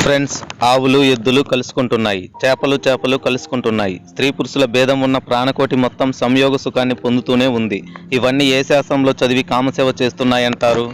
Friends, ఆవులు ఎద్దులు కలుసుకుంటున్నాయి, చేపలు కలుసుకుంటున్నాయి. స్త్రీ పురుషుల భేదం ఉన్న ప్రాణకోటి మొత్తం సంయోగ సుఖాన్ని పొందుతూనే ఉంది. ఇవన్నీ ఏ శాస్త్రంలో చదివి కామసేవ చేస్తున్నాయంటారు?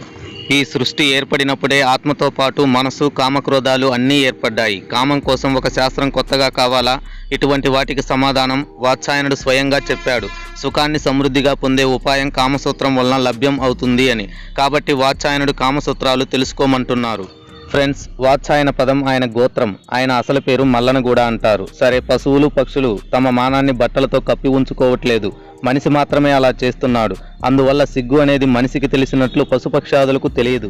ఈ సృష్టి ఏర్పడినప్పుడే ఆత్మతో పాటు మనసు, కామక్రోధాలు అన్నీ ఏర్పడ్డాయి. కామం కోసం ఒక శాస్త్రం కొత్తగా కావాలా? ఇటువంటి వాటికి సమాధానం వాత్సాయనుడు స్వయంగా చెప్పాడు. సుఖాన్ని సమృద్ధిగా పొందే ఉపాయం కామసూత్రం వలన లభ్యం అవుతుంది అని. కాబట్టి వాత్సాయనుడు కామసూత్రాలు తెలుసుకోమంటున్నారు. ఫ్రెండ్స్, వాత్సాయన పదం ఆయన గోత్రం. ఆయన అసలు పేరు మల్లనగూడ అంటారు. సరే, పశువులు పక్షులు తమ మానాన్ని బట్టలతో కప్పి ఉంచుకోవట్లేదు, మనిషి మాత్రమే అలా చేస్తున్నాడు. అందువల్ల సిగ్గు అనేది మనిషికి తెలిసినట్లు పశుపక్షాదులకు తెలియదు.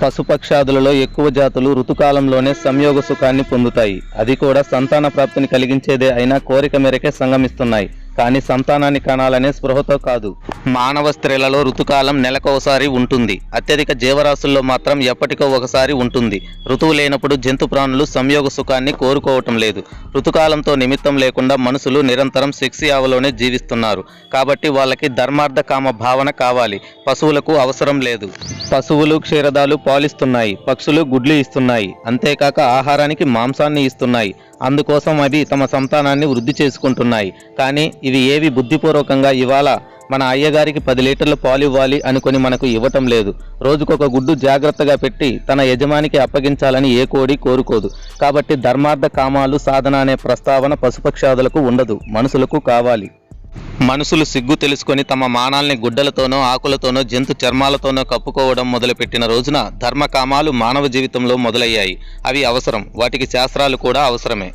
పశుపక్షాదులలో ఎక్కువ జాతులు ఋతుకాలంలోనే సంయోగ సుఖాన్ని పొందుతాయి. అది కూడా సంతాన ప్రాప్తిని కలిగించేదే అయినా కోరిక మేరకే సంగమిస్తున్నాయి, కానీ సంతానాన్ని కనాలనే స్పృహతో కాదు. మానవ స్త్రీలలో ఋతుకాలం నెలకోసారి ఉంటుంది. అత్యధిక జీవరాశుల్లో మాత్రం ఎప్పటికో ఒకసారి ఉంటుంది. ఋతువు లేనప్పుడు జంతు ప్రాణులు సంయోగ సుఖాన్ని కోరుకోవటం లేదు. ఋతుకాలంతో నిమిత్తం లేకుండా మనుషులు నిరంతరం సెక్స్ యావలోనే జీవిస్తున్నారు. కాబట్టి వాళ్ళకి ధర్మార్థ కామ భావన కావాలి. పశువులకు అవసరం లేదు. పశువులు క్షీరదాలు పాలిస్తున్నాయి, పక్షులు గుడ్లు ఇస్తున్నాయి, అంతేకాక ఆహారానికి మాంసాన్ని ఇస్తున్నాయి. అందుకోసం అవి తమ సంతానాన్ని వృద్ధి చేసుకుంటున్నాయి. కానీ ఇవి ఏవి బుద్ధిపూర్వకంగా ఇవాళ మన అయ్యగారికి 10 లీటర్ల పాలు ఇవ్వాలి అనుకుని మనకు ఇవ్వటం లేదు. రోజుకొక గుడ్డు జాగ్రత్తగా పెట్టి తన యజమానికి అప్పగించాలని ఏ కోడి కోరుకోదు. కాబట్టి ధర్మార్థ కామాలు సాధన అనే ప్రస్తావన పశుపక్షాదులకు ఉండదు, మనుషులకు కావాలి. మనుషులు సిగ్గు తెలుసుకొని తమ మానాల్ని గుడ్డలతోనో ఆకులతోనో జంతు చర్మాలతోనో కప్పుకోవడం మొదలుపెట్టిన రోజున ధర్మకామాలు మానవ జీవితంలో మొదలయ్యాయి. అవి అవసరం, వాటికి శాస్త్రాలు కూడా అవసరమే.